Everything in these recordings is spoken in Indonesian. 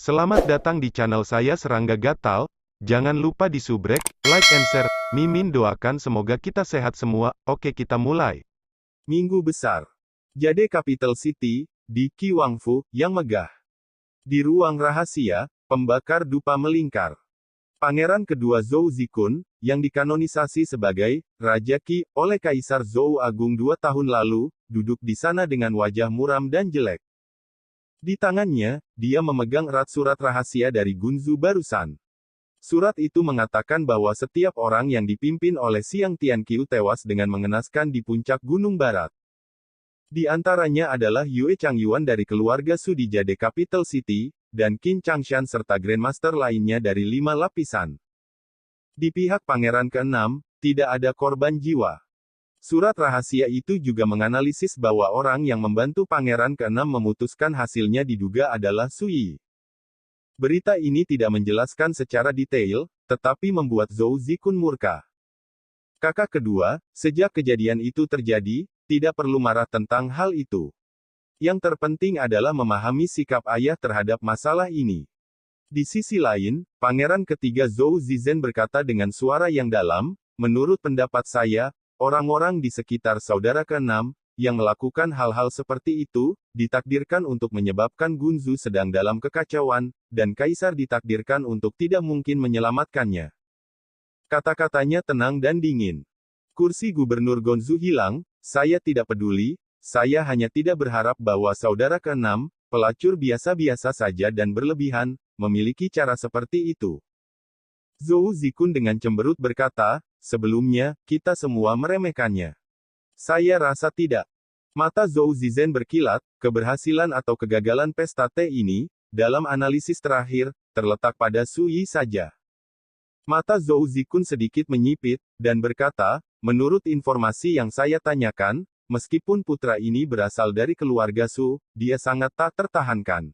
Selamat datang di channel saya Serangga Gatal. Jangan lupa di subrek, like and share. Mimin doakan semoga kita sehat semua. Oke, kita mulai. Minggu Besar. Jade Capital City, di Kiwangfu, yang megah. Di ruang rahasia, pembakar dupa melingkar. Pangeran kedua Zhou Zikun, yang dikanonisasi sebagai Raja Qi oleh Kaisar Zhou Agung 2 tahun lalu, duduk di sana dengan wajah muram dan jelek. Di tangannya, dia memegang erat surat rahasia dari Gunzu barusan. Surat itu mengatakan bahwa setiap orang yang dipimpin oleh Xiang Tianqiu tewas dengan mengenaskan di puncak Gunung Barat. Di antaranya adalah Yue Changyuan dari keluarga Su di Jade Capital City, dan Qin Changshan serta Grandmaster lainnya dari 5 lapisan. Di pihak Pangeran ke-6, tidak ada korban jiwa. Surat rahasia itu juga menganalisis bahwa orang yang membantu Pangeran ke-6 memutuskan hasilnya diduga adalah Su Yi. Berita ini tidak menjelaskan secara detail, tetapi membuat Zhou Zikun murka. Kakak kedua, sejak kejadian itu terjadi, tidak perlu marah tentang hal itu. Yang terpenting adalah memahami sikap ayah terhadap masalah ini. Di sisi lain, Pangeran ketiga Zhou Zizen berkata dengan suara yang dalam, menurut pendapat saya, orang-orang di sekitar saudara ke-6, yang melakukan hal-hal seperti itu, ditakdirkan untuk menyebabkan Gunzu sedang dalam kekacauan, dan Kaisar ditakdirkan untuk tidak mungkin menyelamatkannya. Kata-katanya tenang dan dingin. Kursi Gubernur Gonzu hilang, saya tidak peduli, saya hanya tidak berharap bahwa saudara ke-6, pelacur biasa-biasa saja dan berlebihan, memiliki cara seperti itu. Zhou Zikun dengan cemberut berkata, sebelumnya, kita semua meremehkannya. Saya rasa tidak. Mata Zhou Zizen berkilat, keberhasilan atau kegagalan pesta teh ini, dalam analisis terakhir, terletak pada Su Yi saja. Mata Zhou Zikun sedikit menyipit, dan berkata, menurut informasi yang saya tanyakan, meskipun putra ini berasal dari keluarga Su, dia sangat tak tertahankan.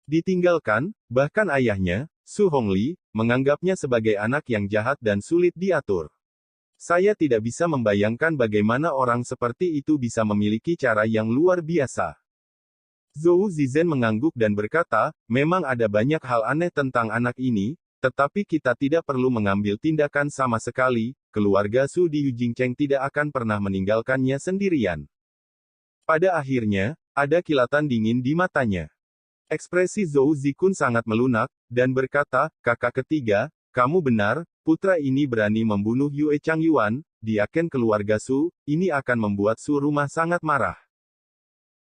Ditinggalkan, bahkan ayahnya, Su Hongli, menganggapnya sebagai anak yang jahat dan sulit diatur. Saya tidak bisa membayangkan bagaimana orang seperti itu bisa memiliki cara yang luar biasa. Zhou Zizen mengangguk dan berkata, memang ada banyak hal aneh tentang anak ini, tetapi kita tidak perlu mengambil tindakan sama sekali, keluarga Su di Yujingcheng tidak akan pernah meninggalkannya sendirian. Pada akhirnya, ada kilatan dingin di matanya. Ekspresi Zhou Zikun sangat melunak, dan berkata, kakak ketiga, kamu benar, putra ini berani membunuh Yue Changyuan, di Aken keluarga Su, ini akan membuat Su rumah sangat marah.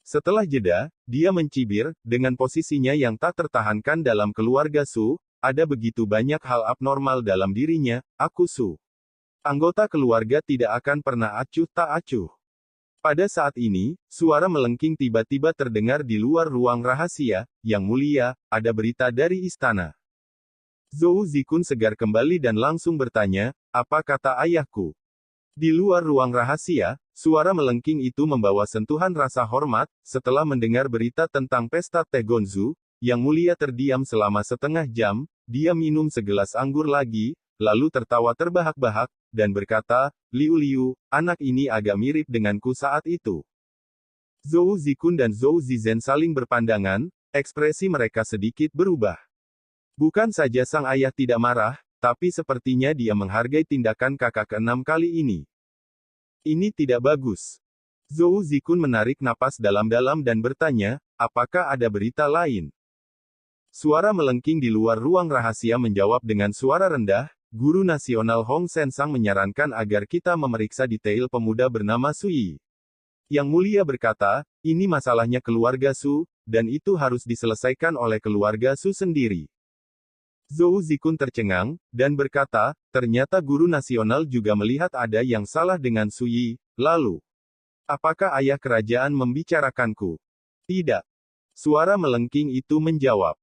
Setelah jeda, dia mencibir, dengan posisinya yang tak tertahankan dalam keluarga Su, ada begitu banyak hal abnormal dalam dirinya, aku Su. Anggota keluarga tidak akan pernah acuh tak acuh. Pada saat ini, suara melengking tiba-tiba terdengar di luar ruang rahasia, yang mulia, ada berita dari istana. Zhou Zikun segar kembali dan langsung bertanya, apa kata ayahku? Di luar ruang rahasia, suara melengking itu membawa sentuhan rasa hormat, setelah mendengar berita tentang pesta teh Gonzu, yang mulia terdiam selama setengah jam, dia minum segelas anggur lagi, lalu tertawa terbahak-bahak, dan berkata, Liu Liu, anak ini agak mirip denganku saat itu. Zhou Zikun dan Zhou Zizen saling berpandangan, ekspresi mereka sedikit berubah. Bukan saja sang ayah tidak marah, tapi sepertinya dia menghargai tindakan kakak ke-6 kali ini. Ini tidak bagus. Zhou Zikun menarik napas dalam-dalam dan bertanya, apakah ada berita lain? Suara melengking di luar ruang rahasia menjawab dengan suara rendah, Guru Nasional Hong Sensang menyarankan agar kita memeriksa detail pemuda bernama Su Yi. Yang mulia berkata, ini masalahnya keluarga Su, dan itu harus diselesaikan oleh keluarga Su sendiri. Zhou Zikun tercengang, dan berkata, ternyata guru nasional juga melihat ada yang salah dengan Su Yi, lalu. Apakah ayah kerajaan membicarakanku? Tidak. Suara melengking itu menjawab.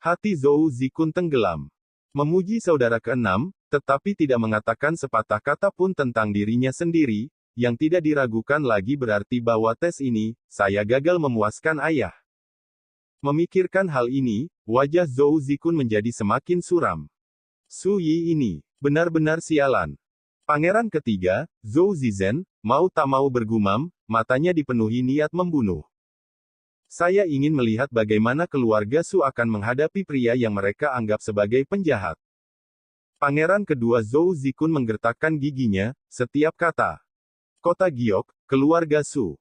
Hati Zhou Zikun tenggelam. Memuji saudara ke-6, tetapi tidak mengatakan sepatah kata pun tentang dirinya sendiri, yang tidak diragukan lagi berarti bahwa tes ini, saya gagal memuaskan ayah. Memikirkan hal ini, wajah Zhou Zikun menjadi semakin suram. Su Yi ini, benar-benar sialan. Pangeran ketiga, Zhou Zizen, mau tak mau bergumam, matanya dipenuhi niat membunuh. Saya ingin melihat bagaimana keluarga Su akan menghadapi pria yang mereka anggap sebagai penjahat. Pangeran kedua Zhou Zikun menggertakkan giginya, setiap kata. Kota Giok, keluarga Su.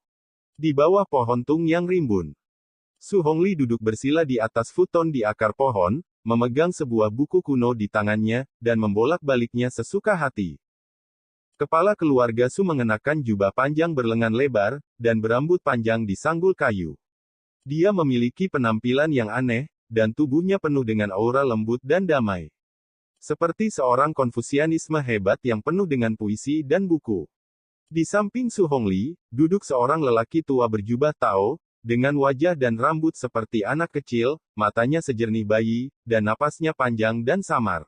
Di bawah pohon tung yang rimbun. Su Hongli duduk bersila di atas futon di akar pohon, memegang sebuah buku kuno di tangannya, dan membolak-baliknya sesuka hati. Kepala keluarga Su mengenakan jubah panjang berlengan lebar, dan berambut panjang di sanggul kayu. Dia memiliki penampilan yang aneh, dan tubuhnya penuh dengan aura lembut dan damai. Seperti seorang Konfusianisme hebat yang penuh dengan puisi dan buku. Di samping Su Hongli, duduk seorang lelaki tua berjubah Tao, dengan wajah dan rambut seperti anak kecil, matanya sejernih bayi, dan napasnya panjang dan samar.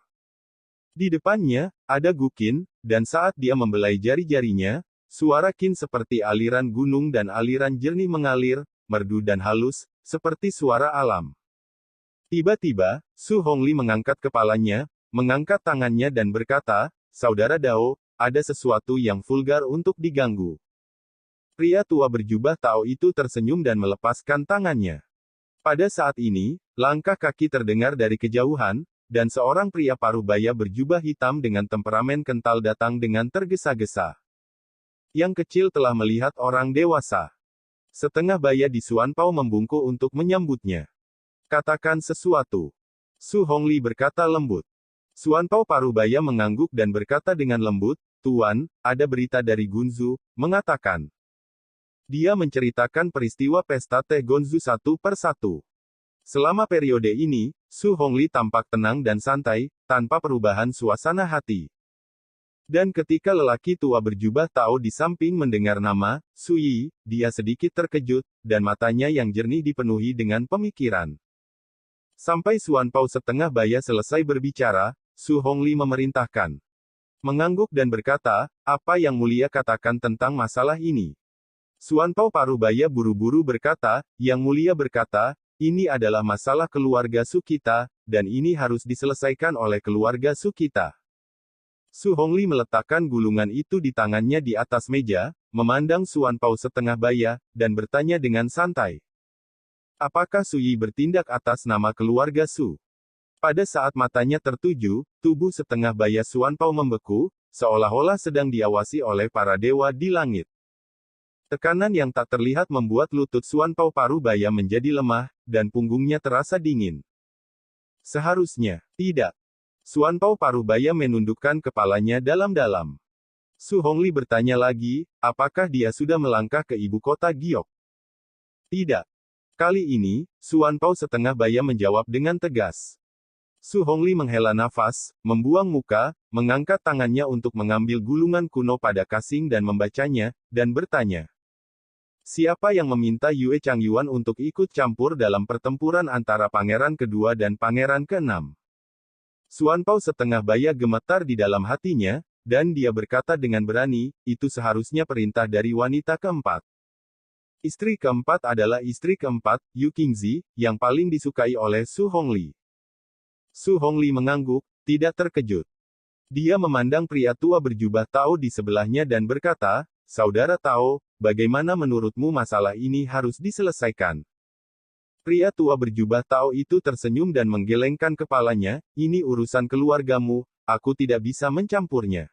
Di depannya, ada Gu Qin, dan saat dia membelai jari-jarinya, suara Qin seperti aliran gunung dan aliran jernih mengalir, merdu dan halus, seperti suara alam. Tiba-tiba, Su Hongli mengangkat kepalanya, mengangkat tangannya dan berkata, "Saudara Dao, ada sesuatu yang vulgar untuk diganggu." Pria tua berjubah Tao itu tersenyum dan melepaskan tangannya. Pada saat ini, langkah kaki terdengar dari kejauhan, dan seorang pria parubaya berjubah hitam dengan temperamen kental datang dengan tergesa-gesa. Yang kecil telah melihat orang dewasa. Setengah baya di Xuanpao membungkuk untuk menyambutnya. "Katakan sesuatu." Su Hongli berkata lembut. Xuanpao parubaya mengangguk dan berkata dengan lembut, "Tuan, ada berita dari Gunzu, mengatakan." Dia menceritakan peristiwa pesta teh Gonzu satu per satu. Selama periode ini, Su Hongli tampak tenang dan santai, tanpa perubahan suasana hati. Dan ketika lelaki tua berjubah Tao di samping mendengar nama, Su Yi, dia sedikit terkejut, dan matanya yang jernih dipenuhi dengan pemikiran. Sampai Xuanpao setengah baya selesai berbicara, Su Hongli memerintahkan. Mengangguk dan berkata, "Apa yang mulia katakan tentang masalah ini?" Xuanpao parubaya buru-buru berkata, "Yang mulia berkata, ini adalah masalah keluarga Su kita, dan ini harus diselesaikan oleh keluarga Su kita." Su Hongli meletakkan gulungan itu di tangannya di atas meja, memandang Xuanpao setengah baya, dan bertanya dengan santai. "Apakah Su Yi bertindak atas nama keluarga Su?" Pada saat matanya tertuju, tubuh setengah baya Xuanpao membeku, seolah-olah sedang diawasi oleh para dewa di langit. Tekanan yang tak terlihat membuat lutut Xuanpao parubaya menjadi lemah, dan punggungnya terasa dingin. "Seharusnya tidak." Xuanpao parubaya menundukkan kepalanya dalam-dalam. Su Hongli bertanya lagi, "Apakah dia sudah melangkah ke ibu kota Giok?" "Tidak." Kali ini, Xuanpao setengah baya menjawab dengan tegas. Su Hongli menghela nafas, membuang muka, mengangkat tangannya untuk mengambil gulungan kuno pada kasing dan membacanya, dan bertanya. "Siapa yang meminta Yue Changyuan untuk ikut campur dalam pertempuran antara pangeran kedua dan pangeran keenam?" Xuanpao setengah baya gemetar di dalam hatinya, dan dia berkata dengan berani, "Itu seharusnya perintah dari wanita keempat." Istri keempat adalah istri keempat, Yu Qingzi, yang paling disukai oleh Su Hongli. Su Hongli mengangguk, tidak terkejut. Dia memandang pria tua berjubah Tao di sebelahnya dan berkata, "Saudara Tao, bagaimana menurutmu masalah ini harus diselesaikan?" Pria tua berjubah Tao itu tersenyum dan menggelengkan kepalanya, "Ini urusan keluargamu, aku tidak bisa mencampurnya."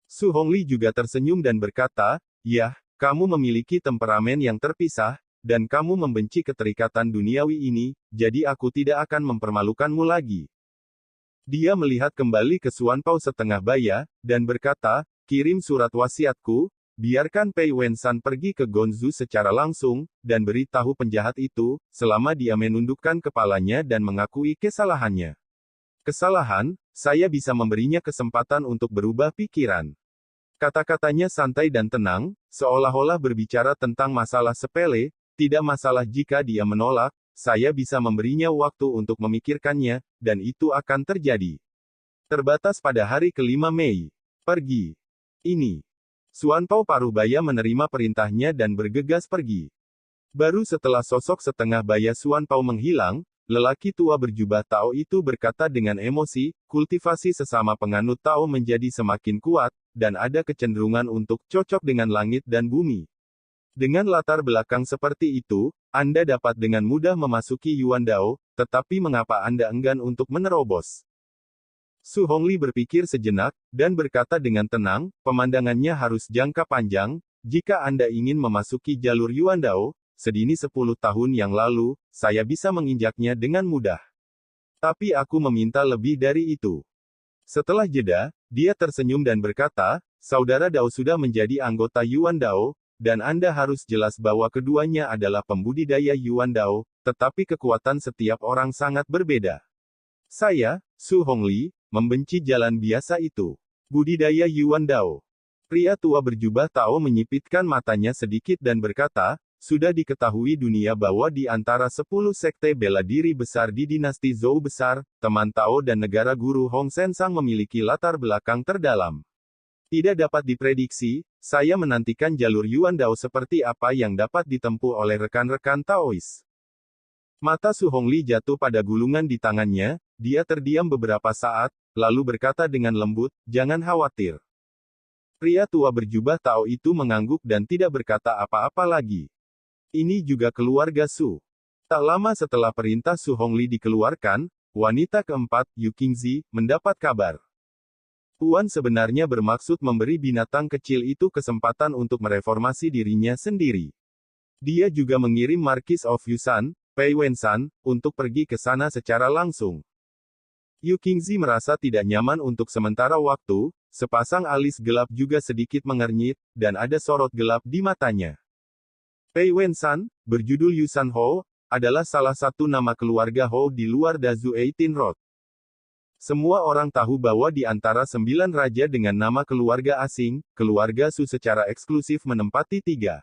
Su Hongli juga tersenyum dan berkata, "Yah, kamu memiliki temperamen yang terpisah, dan kamu membenci keterikatan duniawi ini, jadi aku tidak akan mempermalukanmu lagi." Dia melihat kembali ke Xuanpao setengah baya, dan berkata, "Kirim surat wasiatku, biarkan Pei Wensan pergi ke Gonzu secara langsung, dan beritahu penjahat itu, selama dia menundukkan kepalanya dan mengakui kesalahannya. Kesalahan, saya bisa memberinya kesempatan untuk berubah pikiran." Kata-katanya santai dan tenang, seolah-olah berbicara tentang masalah sepele, tidak masalah jika dia menolak, saya bisa memberinya waktu untuk memikirkannya, dan itu akan terjadi. Terbatas pada hari ke-5 Mei. Pergi. Ini. Xuanpao parubaya menerima perintahnya dan bergegas pergi. Baru setelah sosok setengah baya Xuanpao menghilang, lelaki tua berjubah Tao itu berkata dengan emosi, "Kultivasi sesama penganut Tao menjadi semakin kuat, dan ada kecenderungan untuk cocok dengan langit dan bumi." Dengan latar belakang seperti itu, Anda dapat dengan mudah memasuki Yuandao, tetapi mengapa Anda enggan untuk menerobos? Su Hongli berpikir sejenak, dan berkata dengan tenang, pemandangannya harus jangka panjang. Jika Anda ingin memasuki jalur Yuandao, sedini 10 tahun yang lalu, saya bisa menginjaknya dengan mudah. Tapi aku meminta lebih dari itu. Setelah jeda, dia tersenyum dan berkata, Saudara Dao sudah menjadi anggota Yuandao, dan Anda harus jelas bahwa keduanya adalah pembudidaya Yuandao, tetapi kekuatan setiap orang sangat berbeda. Saya, Su Hongli, membenci jalan biasa itu. Budidaya Yuandao. Pria tua berjubah Tao menyipitkan matanya sedikit dan berkata, sudah diketahui dunia bahwa di antara 10 sekte bela diri besar di dinasti Zhou besar, teman Tao dan negara guru Hong Sensang memiliki latar belakang terdalam. Tidak dapat diprediksi, saya menantikan jalur Yuandao seperti apa yang dapat ditempuh oleh rekan-rekan Taois. Mata Su Hongli jatuh pada gulungan di tangannya, dia terdiam beberapa saat, lalu berkata dengan lembut, jangan khawatir. Pria tua berjubah Tao itu mengangguk dan tidak berkata apa-apa lagi. Ini juga keluarga Su. Tak lama setelah perintah Su Hongli dikeluarkan, wanita keempat, Yu Qingzi, mendapat kabar. Tuan sebenarnya bermaksud memberi binatang kecil itu kesempatan untuk mereformasi dirinya sendiri. Dia juga mengirim Marquis of Yusan, Pei Wensan, untuk pergi ke sana secara langsung. Yu Qingzi merasa tidak nyaman untuk sementara waktu, sepasang alis gelap juga sedikit mengernyit, dan ada sorot gelap di matanya. Pei Wensan, berjudul Yusan Hou, adalah salah satu nama keluarga Hou di luar Dazu 18 Road. Semua orang tahu bahwa di antara 9 raja dengan nama keluarga asing, keluarga Su secara eksklusif menempati 3.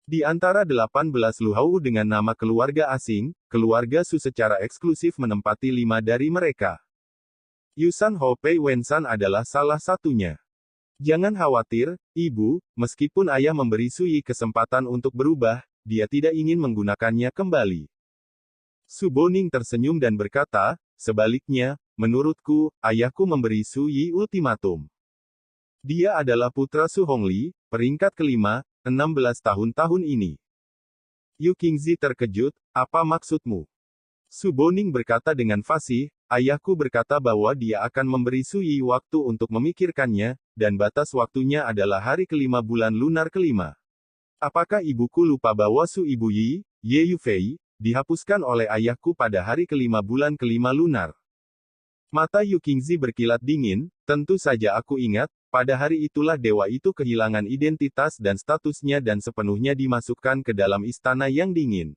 Di antara 18 Luhou dengan nama keluarga asing, keluarga Su secara eksklusif menempati 5 dari mereka. Yusan Hou Pei Wensan adalah salah satunya. Jangan khawatir, Ibu, meskipun ayah memberi Sui kesempatan untuk berubah, dia tidak ingin menggunakannya kembali. Su Boning tersenyum dan berkata, sebaliknya, menurutku, ayahku memberi Su Yi ultimatum. Dia adalah putra Su Hongli, peringkat kelima, 16 tahun ini. Yu Qingzi terkejut, apa maksudmu? Su Boning berkata dengan fasih, ayahku berkata bahwa dia akan memberi Su Yi waktu untuk memikirkannya, dan batas waktunya adalah hari kelima bulan lunar kelima. Apakah ibuku lupa bahwa Su Ibu Yi, Ye Yufei, dihapuskan oleh ayahku pada hari kelima bulan kelima lunar? Mata Yu Qingzi berkilat dingin, tentu saja aku ingat, pada hari itulah dewa itu kehilangan identitas dan statusnya dan sepenuhnya dimasukkan ke dalam istana yang dingin.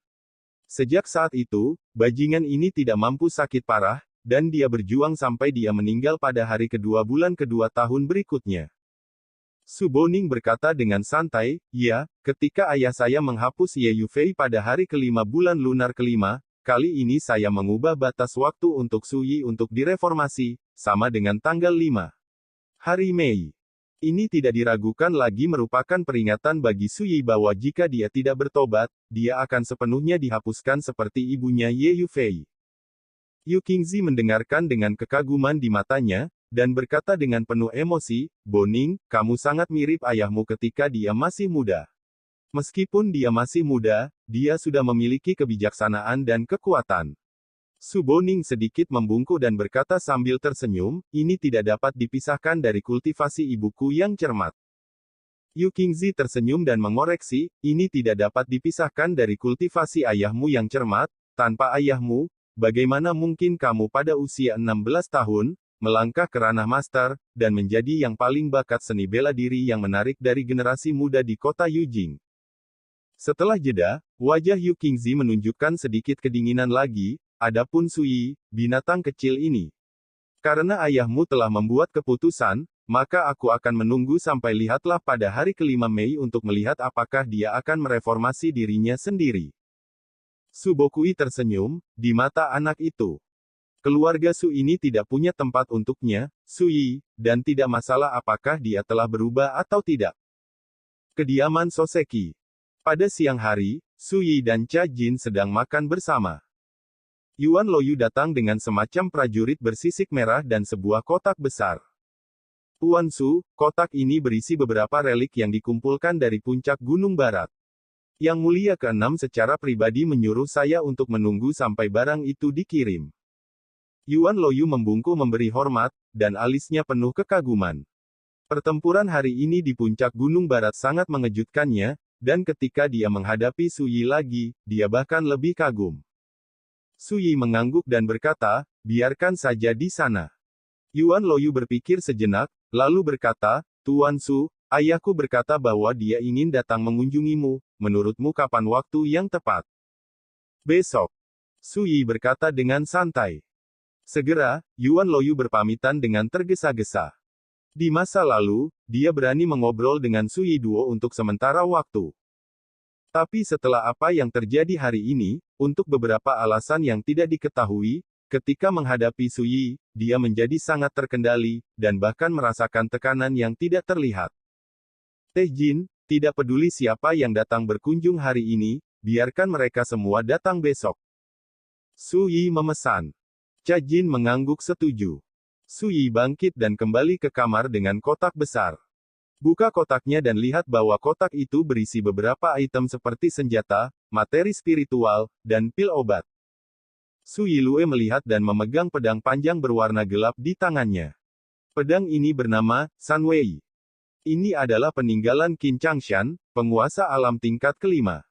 Sejak saat itu, bajingan ini tidak mampu sakit parah, dan dia berjuang sampai dia meninggal pada hari kedua bulan kedua tahun berikutnya. Su Boning berkata dengan santai, ya, ketika ayah saya menghapus Ye Yufei pada hari kelima bulan lunar kelima, kali ini saya mengubah batas waktu untuk Su Yi untuk direformasi, sama dengan tanggal 5 hari Mei. Ini tidak diragukan lagi merupakan peringatan bagi Su Yi bahwa jika dia tidak bertobat, dia akan sepenuhnya dihapuskan seperti ibunya Ye Yufei. Yu Qingzi mendengarkan dengan kekaguman di matanya, dan berkata dengan penuh emosi, Boning, kamu sangat mirip ayahmu ketika dia masih muda. Meskipun dia masih muda, dia sudah memiliki kebijaksanaan dan kekuatan. Su Boning sedikit membungkuk dan berkata sambil tersenyum, ini tidak dapat dipisahkan dari kultivasi ibuku yang cermat. Yu Qingzi tersenyum dan mengoreksi, ini tidak dapat dipisahkan dari kultivasi ayahmu yang cermat, tanpa ayahmu, bagaimana mungkin kamu pada usia 16 tahun, melangkah ke ranah master, dan menjadi yang paling bakat seni bela diri yang menarik dari generasi muda di kota Yujing. Setelah jeda, wajah Yu Qingzi menunjukkan sedikit kedinginan lagi, adapun Su Yi, binatang kecil ini. Karena ayahmu telah membuat keputusan, maka aku akan menunggu sampai lihatlah pada hari kelima Mei untuk melihat apakah dia akan mereformasi dirinya sendiri. Su Bokui tersenyum, di mata anak itu. Keluarga Su ini tidak punya tempat untuknya, Su Yi, dan tidak masalah apakah dia telah berubah atau tidak. Kediaman Soseki. Pada siang hari, Su Yi dan Cha Jin sedang makan bersama. Yuan Loyu datang dengan semacam prajurit bersisik merah dan sebuah kotak besar. Tuan Su, kotak ini berisi beberapa relik yang dikumpulkan dari puncak Gunung Barat. Yang Mulia ke-6 secara pribadi menyuruh saya untuk menunggu sampai barang itu dikirim. Yuan Loyu membungkuk memberi hormat, dan alisnya penuh kekaguman. Pertempuran hari ini di puncak Gunung Barat sangat mengejutkannya, dan ketika dia menghadapi Su Yi lagi, dia bahkan lebih kagum. Su Yi mengangguk dan berkata, biarkan saja di sana. Yuan Loyu berpikir sejenak, lalu berkata, Tuan Su, ayahku berkata bahwa dia ingin datang mengunjungimu, menurutmu kapan waktu yang tepat? Besok. Su Yi berkata dengan santai. Segera, Yuan Loyu berpamitan dengan tergesa-gesa. Di masa lalu, dia berani mengobrol dengan Su Yi Duo untuk sementara waktu. Tapi setelah apa yang terjadi hari ini, untuk beberapa alasan yang tidak diketahui, ketika menghadapi Su Yi, dia menjadi sangat terkendali, dan bahkan merasakan tekanan yang tidak terlihat. Teh Jin, tidak peduli siapa yang datang berkunjung hari ini, biarkan mereka semua datang besok. Su Yi memesan. Cha Jin mengangguk setuju. Su Yi bangkit dan kembali ke kamar dengan kotak besar. Buka kotaknya dan lihat bahwa kotak itu berisi beberapa item seperti senjata, materi spiritual, dan pil obat. Su Yilue melihat dan memegang pedang panjang berwarna gelap di tangannya. Pedang ini bernama Sanwei. Ini adalah peninggalan Qin Changshan, penguasa alam tingkat kelima.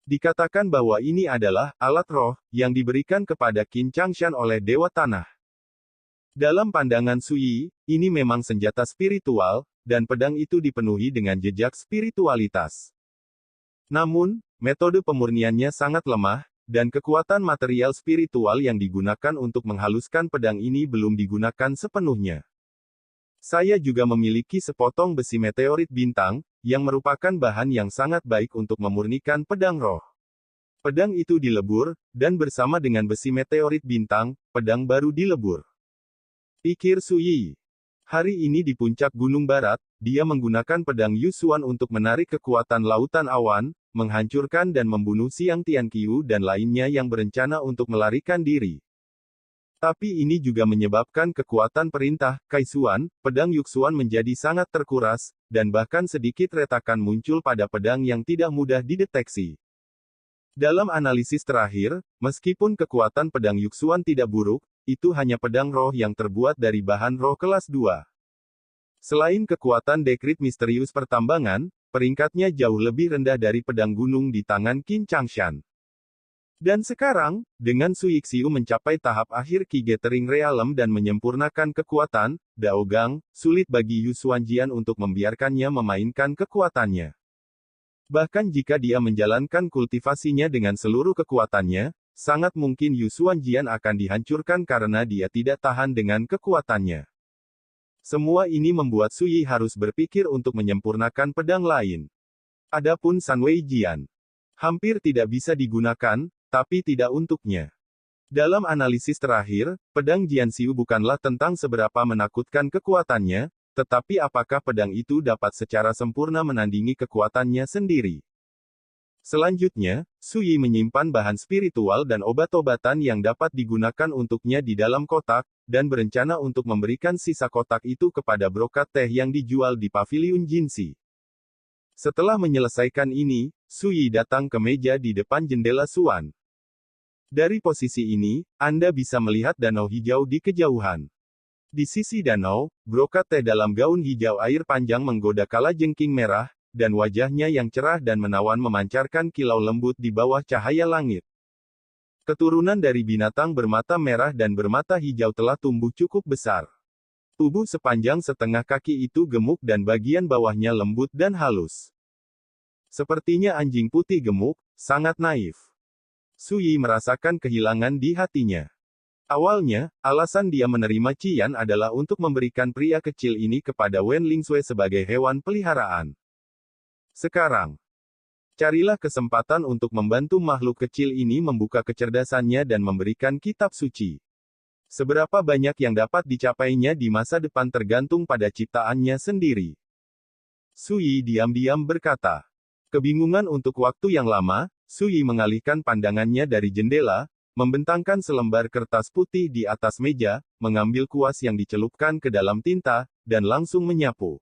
Dikatakan bahwa ini adalah alat roh yang diberikan kepada Qin Changshan oleh Dewa Tanah. Dalam pandangan Su Yi, ini memang senjata spiritual, dan pedang itu dipenuhi dengan jejak spiritualitas. Namun, metode pemurniannya sangat lemah, dan kekuatan material spiritual yang digunakan untuk menghaluskan pedang ini belum digunakan sepenuhnya. Saya juga memiliki sepotong besi meteorit bintang, yang merupakan bahan yang sangat baik untuk memurnikan pedang roh. Pedang itu dilebur, dan bersama dengan besi meteorit bintang, pedang baru dilebur. Pikir Su Yi. Hari ini di puncak Gunung Barat, dia menggunakan pedang Yusuan untuk menarik kekuatan lautan awan, menghancurkan dan membunuh Xiang Tianqiu dan lainnya yang berencana untuk melarikan diri. Tapi ini juga menyebabkan kekuatan perintah, Kaisuan, pedang Yuxuan menjadi sangat terkuras, dan bahkan sedikit retakan muncul pada pedang yang tidak mudah dideteksi. Dalam analisis terakhir, meskipun kekuatan pedang Yuxuan tidak buruk, itu hanya pedang roh yang terbuat dari bahan roh kelas 2. Selain kekuatan dekrit misterius pertambangan, peringkatnya jauh lebih rendah dari pedang gunung di tangan Qin Changshan. Dan sekarang, dengan Su Yixiu mencapai tahap akhir Qi Gathering Realm dan menyempurnakan kekuatan, Daogang, sulit bagi Yu Xuanjian untuk membiarkannya memainkan kekuatannya. Bahkan jika dia menjalankan kultivasinya dengan seluruh kekuatannya, sangat mungkin Yu Xuanjian akan dihancurkan karena dia tidak tahan dengan kekuatannya. Semua ini membuat Su Yi harus berpikir untuk menyempurnakan pedang lain. Adapun Sanwei Jian, hampir tidak bisa digunakan, tapi tidak untuknya. Dalam analisis terakhir, pedang Jianxiu bukanlah tentang seberapa menakutkan kekuatannya, tetapi apakah pedang itu dapat secara sempurna menandingi kekuatannya sendiri. Selanjutnya, Su Yi menyimpan bahan spiritual dan obat-obatan yang dapat digunakan untuknya di dalam kotak, dan berencana untuk memberikan sisa kotak itu kepada brokat teh yang dijual di Paviliun Jinxi. Setelah menyelesaikan ini, Su Yi datang ke meja di depan jendela Suan. Dari posisi ini, Anda bisa melihat danau hijau di kejauhan. Di sisi danau, brokat teh dalam gaun hijau air panjang menggoda kalajengking merah, dan wajahnya yang cerah dan menawan memancarkan kilau lembut di bawah cahaya langit. Keturunan dari binatang bermata merah dan bermata hijau telah tumbuh cukup besar. Tubuh sepanjang setengah kaki itu gemuk dan bagian bawahnya lembut dan halus. Sepertinya anjing putih gemuk, sangat naif. Su Yi merasakan kehilangan di hatinya. Awalnya, alasan dia menerima Qian adalah untuk memberikan pria kecil ini kepada Wen Lingsui sebagai hewan peliharaan. Sekarang, carilah kesempatan untuk membantu makhluk kecil ini membuka kecerdasannya dan memberikan kitab suci. Seberapa banyak yang dapat dicapainya di masa depan tergantung pada ciptaannya sendiri. Su Yi diam-diam berkata. Kebingungan untuk waktu yang lama, Su Yi mengalihkan pandangannya dari jendela, membentangkan selembar kertas putih di atas meja, mengambil kuas yang dicelupkan ke dalam tinta, dan langsung menyapu.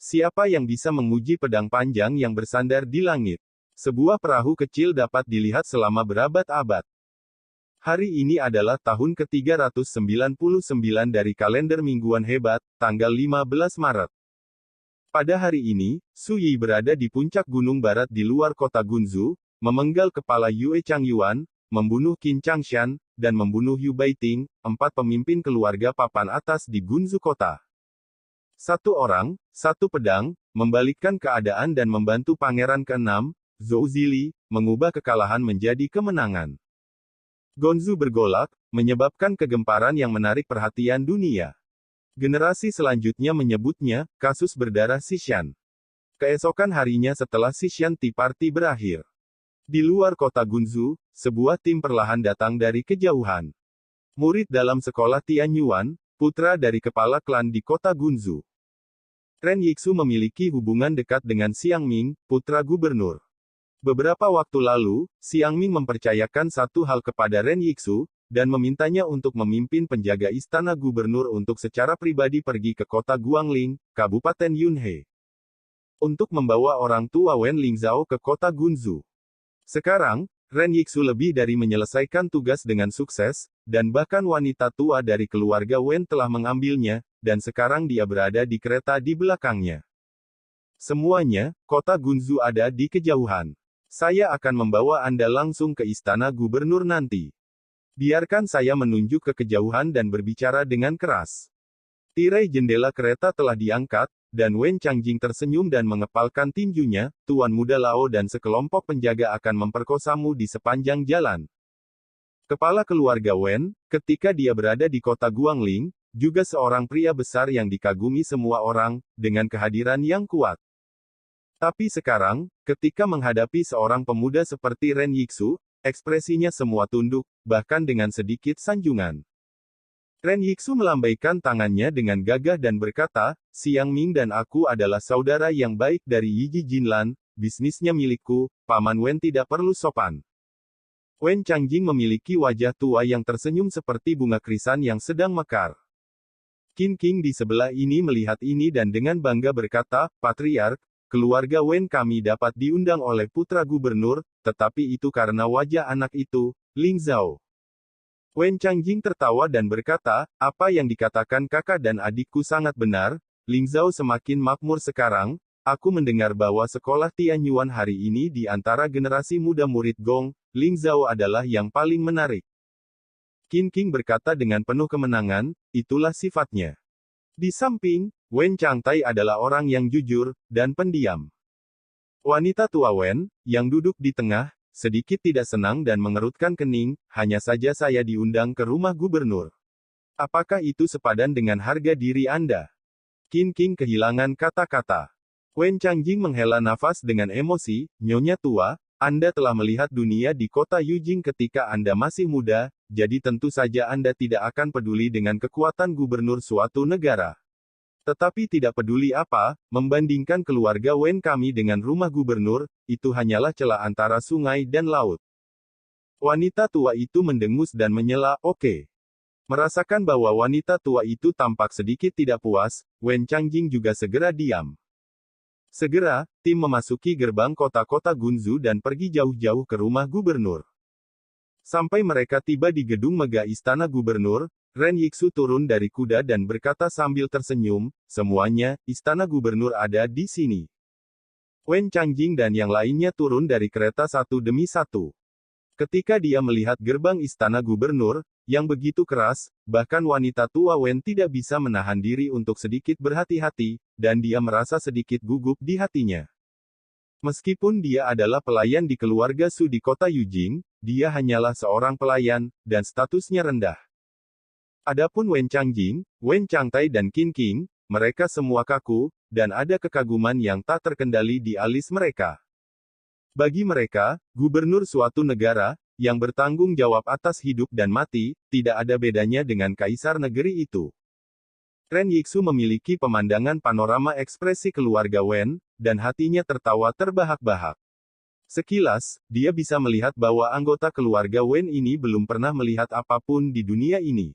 Siapa yang bisa menguji pedang panjang yang bersandar di langit? Sebuah perahu kecil dapat dilihat selama berabad-abad. Hari ini adalah tahun ke-399 dari kalender mingguan hebat, tanggal 15 Maret. Pada hari ini, Su Yi berada di puncak gunung barat di luar kota Gunzu, memenggal kepala Yue Changyuan, membunuh Qin Changshan, dan membunuh Yu Baiting, 4 pemimpin keluarga papan atas di Gunzu kota. Satu orang, satu pedang, membalikkan keadaan dan membantu pangeran ke-6, Zhou Zili, mengubah kekalahan menjadi kemenangan. Gonzu bergolak, menyebabkan kegemparan yang menarik perhatian dunia. Generasi selanjutnya menyebutnya, kasus berdarah Xishan. Keesokan harinya setelah Xishan Tea Party berakhir. Di luar kota Gunzu, sebuah tim perlahan datang dari kejauhan. Murid dalam sekolah Tianyuan, putra dari kepala klan di kota Gunzu. Ren Yixu memiliki hubungan dekat dengan Xiang Ming, putra gubernur. Beberapa waktu lalu, Xiang Ming mempercayakan satu hal kepada Ren Yixu, dan memintanya untuk memimpin penjaga istana gubernur untuk secara pribadi pergi ke kota Guangling, Kabupaten Yunhe. Untuk membawa orang tua Wen Lingzhao ke kota Gunzu. Sekarang, Ren Yixu lebih dari menyelesaikan tugas dengan sukses, dan bahkan wanita tua dari keluarga Wen telah mengambilnya, dan sekarang dia berada di kereta di belakangnya. Semuanya, kota Gunzu ada di kejauhan. Saya akan membawa Anda langsung ke istana gubernur nanti. Biarkan saya menunjuk ke kejauhan dan berbicara dengan keras. Tirai jendela kereta telah diangkat, dan Wen Changjing tersenyum dan mengepalkan tinjunya, Tuan Muda Lao dan sekelompok penjaga akan memperkosamu di sepanjang jalan. Kepala keluarga Wen, ketika dia berada di kota Guangling, juga seorang pria besar yang dikagumi semua orang, dengan kehadiran yang kuat. Tapi sekarang, ketika menghadapi seorang pemuda seperti Ren Yixu, ekspresinya semua tunduk, bahkan dengan sedikit sanjungan. Ren Yixu melambaikan tangannya dengan gagah dan berkata, Xiang Ming dan aku adalah saudara yang baik dari Yiji Jinlan, bisnisnya milikku, Paman Wen tidak perlu sopan. Wen Changjing memiliki wajah tua yang tersenyum seperti bunga krisan yang sedang mekar. Qin King di sebelah ini melihat ini dan dengan bangga berkata, Patriark, keluarga Wen kami dapat diundang oleh putra gubernur, tetapi itu karena wajah anak itu, Lingzhao. Wen Changjing tertawa dan berkata, apa yang dikatakan kakak dan adikku sangat benar, Lingzhao semakin makmur sekarang, aku mendengar bahwa sekolah Tianyuan hari ini di antara generasi muda murid Gong, Lingzhao adalah yang paling menarik. Qin King berkata dengan penuh kemenangan, itulah sifatnya. Di samping, Wen Changtai adalah orang yang jujur, dan pendiam. Wanita tua Wen, yang duduk di tengah, sedikit tidak senang dan mengerutkan kening, hanya saja saya diundang ke rumah gubernur. Apakah itu sepadan dengan harga diri Anda? Qin King kehilangan kata-kata. Wen Changjing menghela nafas dengan emosi, Nyonya tua, Anda telah melihat dunia di kota Yujing ketika Anda masih muda, jadi tentu saja Anda tidak akan peduli dengan kekuatan gubernur suatu negara. Tetapi tidak peduli apa, membandingkan keluarga Wen kami dengan rumah gubernur, itu hanyalah celah antara sungai dan laut. Wanita tua itu mendengus dan menyela, oke. Merasakan bahwa wanita tua itu tampak sedikit tidak puas, Wen Changjing juga segera diam. Segera, tim memasuki gerbang kota-kota Gunzu dan pergi jauh-jauh ke rumah gubernur. Sampai mereka tiba di gedung megah istana gubernur, Ren Yixu turun dari kuda dan berkata sambil tersenyum, semuanya, istana gubernur ada di sini. Wen Changjing dan yang lainnya turun dari kereta satu demi satu. Ketika dia melihat gerbang istana gubernur, yang begitu keras, bahkan wanita tua Wen tidak bisa menahan diri untuk sedikit berhati-hati, dan dia merasa sedikit gugup di hatinya. Meskipun dia adalah pelayan di keluarga Su di kota Yujing, dia hanyalah seorang pelayan, dan statusnya rendah. Adapun Wen Changjing, Wen Changtai dan Qin King, mereka semua kaku, dan ada kekaguman yang tak terkendali di alis mereka. Bagi mereka, gubernur suatu negara, yang bertanggung jawab atas hidup dan mati, tidak ada bedanya dengan kaisar negeri itu. Ren Yixu memiliki pemandangan panorama ekspresi keluarga Wen, dan hatinya tertawa terbahak-bahak. Sekilas, dia bisa melihat bahwa anggota keluarga Wen ini belum pernah melihat apapun di dunia ini.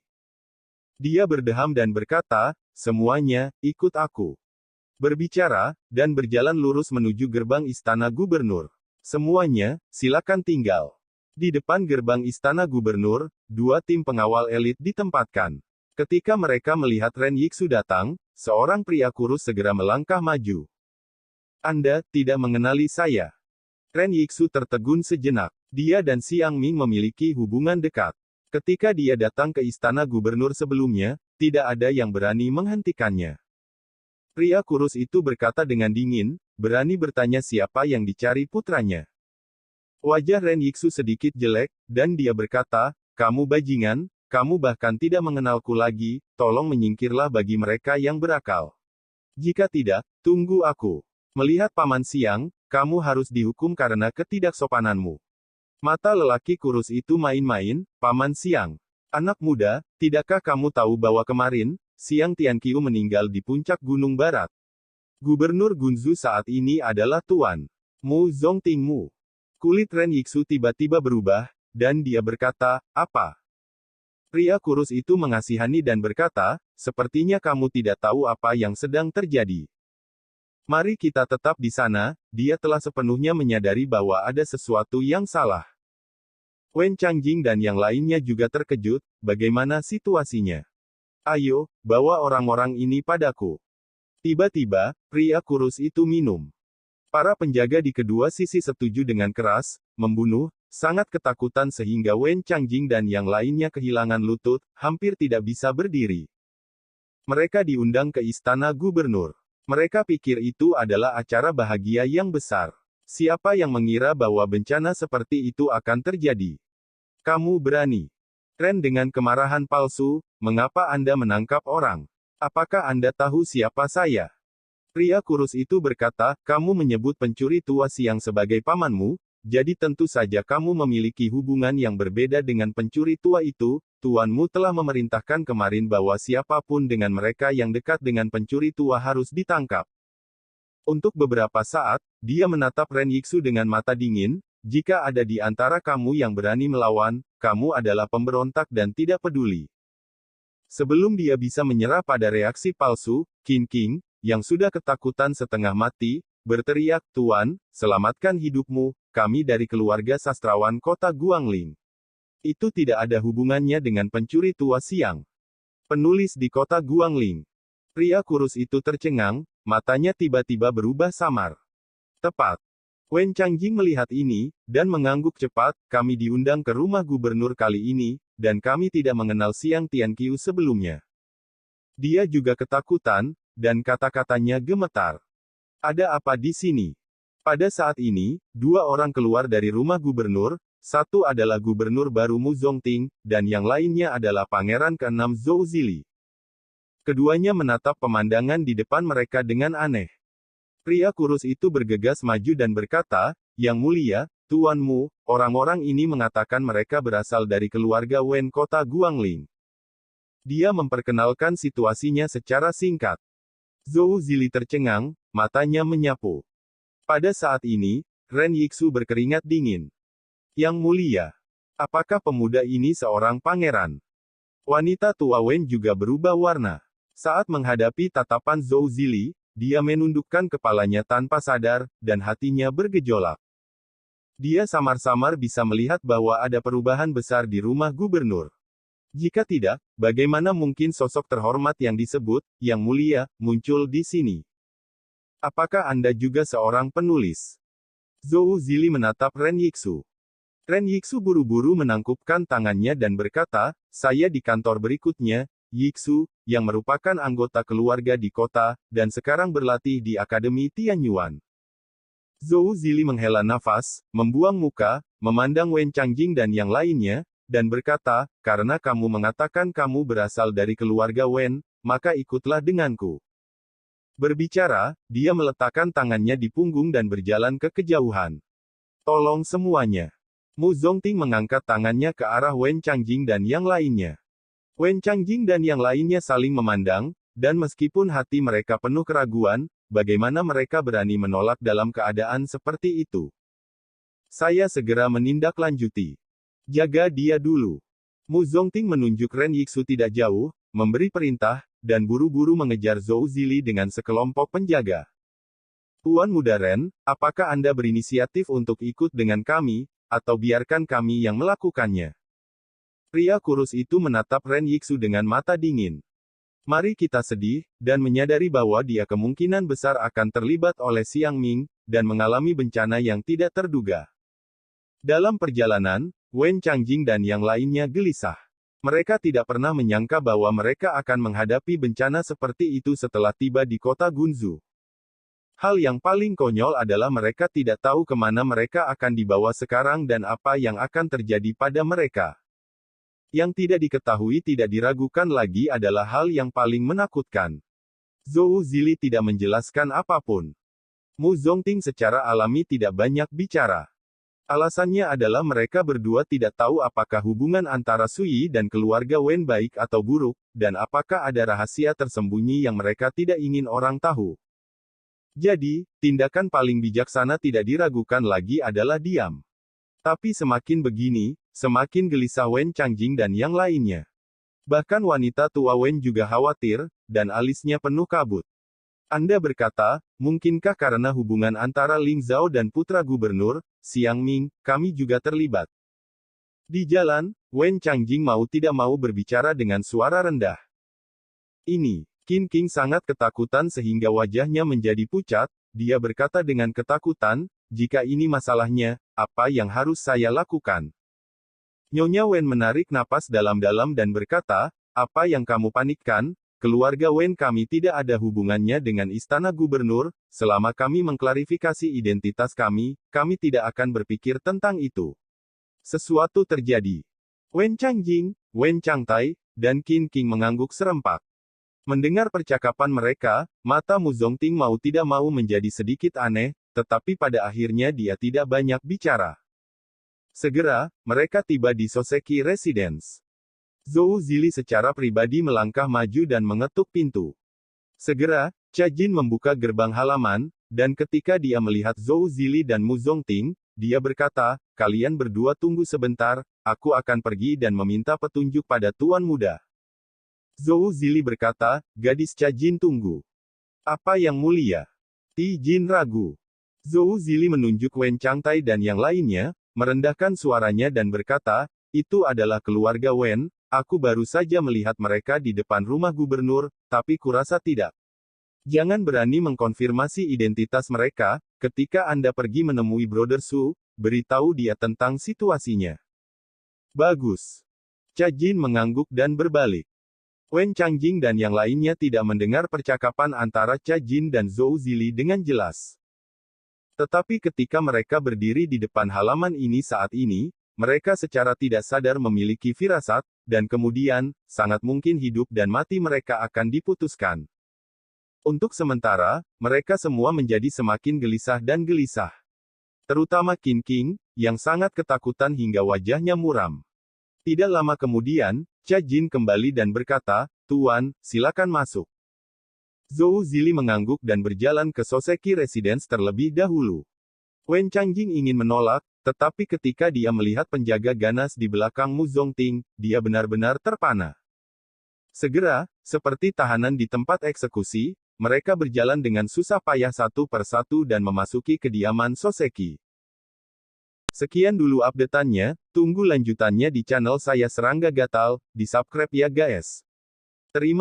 Dia berdeham dan berkata, semuanya, ikut aku. berbicara, dan berjalan lurus menuju gerbang istana gubernur. Semuanya, silakan tinggal. Di depan gerbang istana gubernur, 2 tim pengawal elit ditempatkan. Ketika mereka melihat Ren Yixu datang, seorang pria kurus segera melangkah maju. Anda tidak mengenali saya. Ren Yixu tertegun sejenak. Dia dan Xiang Ming memiliki hubungan dekat. Ketika dia datang ke istana gubernur sebelumnya, tidak ada yang berani menghentikannya. Pria kurus itu berkata dengan dingin, berani bertanya siapa yang dicari putranya. Wajah Ren Yixu sedikit jelek, dan dia berkata, kamu bajingan, kamu bahkan tidak mengenalku lagi, tolong menyingkirlah bagi mereka yang berakal. Jika tidak, tunggu aku. Melihat Paman Xiang, kamu harus dihukum karena ketidaksopananmu. Mata lelaki kurus itu main-main, Paman Xiang. Anak muda, tidakkah kamu tahu bahwa kemarin, Xiang Tianqiu meninggal di puncak Gunung Barat? Gubernur Gunzu saat ini adalah Tuan Mu Zongtingmu. Kulit Ren Yixu tiba-tiba berubah, dan dia berkata, apa? Pria kurus itu mengasihani dan berkata, sepertinya kamu tidak tahu apa yang sedang terjadi. Mari kita tetap di sana, dia telah sepenuhnya menyadari bahwa ada sesuatu yang salah. Wen Changjing dan yang lainnya juga terkejut, bagaimana situasinya? Ayo, bawa orang-orang ini padaku. Tiba-tiba, pria kurus itu minum. Para penjaga di kedua sisi setuju dengan keras, membunuh, sangat ketakutan sehingga Wen Changjing dan yang lainnya kehilangan lutut, hampir tidak bisa berdiri. Mereka diundang ke istana gubernur. Mereka pikir itu adalah acara bahagia yang besar. Siapa yang mengira bahwa bencana seperti itu akan terjadi? Kamu berani. Ren dengan kemarahan palsu, mengapa Anda menangkap orang? Apakah Anda tahu siapa saya? Pria kurus itu berkata, kamu menyebut pencuri tua Xiang sebagai pamanmu, jadi tentu saja kamu memiliki hubungan yang berbeda dengan pencuri tua itu. Tuanmu telah memerintahkan kemarin bahwa siapapun dengan mereka yang dekat dengan pencuri tua harus ditangkap. Untuk beberapa saat, dia menatap Ren Yixu dengan mata dingin, jika ada di antara kamu yang berani melawan, kamu adalah pemberontak dan tidak peduli. Sebelum dia bisa menyerah pada reaksi palsu, Qin King, yang sudah ketakutan setengah mati, berteriak, Tuan, selamatkan hidupmu, kami dari keluarga sastrawan kota Guangling. Itu tidak ada hubungannya dengan pencuri tua Xiang. Penulis di kota Guangling. Pria kurus itu tercengang, matanya tiba-tiba berubah samar. Tepat. Wen Changjing melihat ini, dan mengangguk cepat, kami diundang ke rumah gubernur kali ini, dan kami tidak mengenal Xiang Tianqiu sebelumnya. Dia juga ketakutan, dan kata-katanya gemetar. Ada apa di sini? Pada saat ini, 2 orang keluar dari rumah gubernur, satu adalah gubernur baru Mu Zongting, dan yang lainnya adalah pangeran ke-6 Zhou Zili. Keduanya menatap pemandangan di depan mereka dengan aneh. Pria kurus itu bergegas maju dan berkata, Yang mulia, Tuanmu, orang-orang ini mengatakan mereka berasal dari keluarga Wen kota Guangling. Dia memperkenalkan situasinya secara singkat. Zhou Zili tercengang, matanya menyapu. Pada saat ini, Ren Yixu berkeringat dingin. Yang mulia, apakah pemuda ini seorang pangeran? Wanita tua Wen juga berubah warna. Saat menghadapi tatapan Zhou Zili, dia menundukkan kepalanya tanpa sadar, dan hatinya bergejolak. Dia samar-samar bisa melihat bahwa ada perubahan besar di rumah gubernur. Jika tidak, bagaimana mungkin sosok terhormat yang disebut, Yang Mulia, muncul di sini? Apakah Anda juga seorang penulis? Zhou Zili menatap Ren Yixu. Ren Yixu buru-buru menangkupkan tangannya dan berkata, saya di kantor berikutnya, Yixu, yang merupakan anggota keluarga di kota, dan sekarang berlatih di Akademi Tianyuan. Zhou Zili menghela nafas, membuang muka, memandang Wen Changjing dan yang lainnya, dan berkata, karena kamu mengatakan kamu berasal dari keluarga Wen, maka ikutlah denganku. Berbicara, dia meletakkan tangannya di punggung dan berjalan ke kejauhan. Tolong semuanya. Mu Zongting mengangkat tangannya ke arah Wen Changjing dan yang lainnya. Wen Changjing dan yang lainnya saling memandang, dan meskipun hati mereka penuh keraguan, bagaimana mereka berani menolak dalam keadaan seperti itu? Saya segera menindaklanjuti. Jaga dia dulu. Mu Zongting menunjuk Ren Yixu tidak jauh, memberi perintah, dan buru-buru mengejar Zhou Zili dengan sekelompok penjaga. Tuan Muda Ren, apakah Anda berinisiatif untuk ikut dengan kami, atau biarkan kami yang melakukannya? Pria kurus itu menatap Ren Yixu dengan mata dingin. Mari kita sedih, dan menyadari bahwa dia kemungkinan besar akan terlibat oleh Xiang Ming, dan mengalami bencana yang tidak terduga. Dalam perjalanan, Wen Changjing dan yang lainnya gelisah. Mereka tidak pernah menyangka bahwa mereka akan menghadapi bencana seperti itu setelah tiba di kota Gunzu. Hal yang paling konyol adalah mereka tidak tahu kemana mereka akan dibawa sekarang dan apa yang akan terjadi pada mereka. Yang tidak diketahui tidak diragukan lagi adalah hal yang paling menakutkan. Zhou Zili tidak menjelaskan apapun. Mu Zongting secara alami tidak banyak bicara. Alasannya adalah mereka berdua tidak tahu apakah hubungan antara Sui dan keluarga Wen baik atau buruk, dan apakah ada rahasia tersembunyi yang mereka tidak ingin orang tahu. Jadi, tindakan paling bijaksana tidak diragukan lagi adalah diam. Tapi semakin begini, semakin gelisah Wen Changjing dan yang lainnya. Bahkan wanita tua Wen juga khawatir, dan alisnya penuh kabut. Anda berkata, mungkinkah karena hubungan antara Ling Zhao dan putra gubernur, Xiang Ming, kami juga terlibat? Di jalan, Wen Changjing mau tidak mau berbicara dengan suara rendah. Ini. Qin King sangat ketakutan sehingga wajahnya menjadi pucat, dia berkata dengan ketakutan, jika ini masalahnya, apa yang harus saya lakukan? Nyonya Wen menarik napas dalam-dalam dan berkata, apa yang kamu panikkan? Keluarga Wen kami tidak ada hubungannya dengan istana gubernur, selama kami mengklarifikasi identitas kami tidak akan berpikir tentang itu. Sesuatu terjadi. Wen Changjing, Wen Changtai, dan Qin King mengangguk serempak. Mendengar percakapan mereka, mata Mu Zongting mau tidak mau menjadi sedikit aneh, tetapi pada akhirnya dia tidak banyak bicara. Segera, mereka tiba di Soseki Residence. Zhou Zili secara pribadi melangkah maju dan mengetuk pintu. Segera, Cha Jin membuka gerbang halaman, dan ketika dia melihat Zhou Zili dan Mu Zongting, dia berkata, kalian berdua tunggu sebentar, aku akan pergi dan meminta petunjuk pada Tuan Muda. Zhou Zili berkata, gadis Cha Jin tunggu. Apa yang mulia? Ti Jin ragu. Zhou Zili menunjuk Wen Changtai dan yang lainnya, merendahkan suaranya dan berkata, itu adalah keluarga Wen, aku baru saja melihat mereka di depan rumah gubernur, tapi kurasa tidak. Jangan berani mengkonfirmasi identitas mereka, ketika Anda pergi menemui Brother Su, beritahu dia tentang situasinya. Bagus. Cha Jin mengangguk dan berbalik. Wen Changjing dan yang lainnya tidak mendengar percakapan antara Cha Jin dan Zhou Zili dengan jelas. Tetapi ketika mereka berdiri di depan halaman ini saat ini, mereka secara tidak sadar memiliki firasat, dan kemudian, sangat mungkin hidup dan mati mereka akan diputuskan. Untuk sementara, mereka semua menjadi semakin gelisah dan gelisah. Terutama Qin King, yang sangat ketakutan hingga wajahnya muram. Tidak lama kemudian, Cha Jin kembali dan berkata, Tuan, silakan masuk. Zhou Zili mengangguk dan berjalan ke Soseki Residence terlebih dahulu. Wen Changjing ingin menolak, tetapi ketika dia melihat penjaga ganas di belakang Mu Zongting, dia benar-benar terpana. Segera, seperti tahanan di tempat eksekusi, mereka berjalan dengan susah payah satu persatu dan memasuki kediaman Soseki. Sekian dulu update-annya, tunggu lanjutannya di channel saya Serangga Gatal, di subscribe ya guys. Terima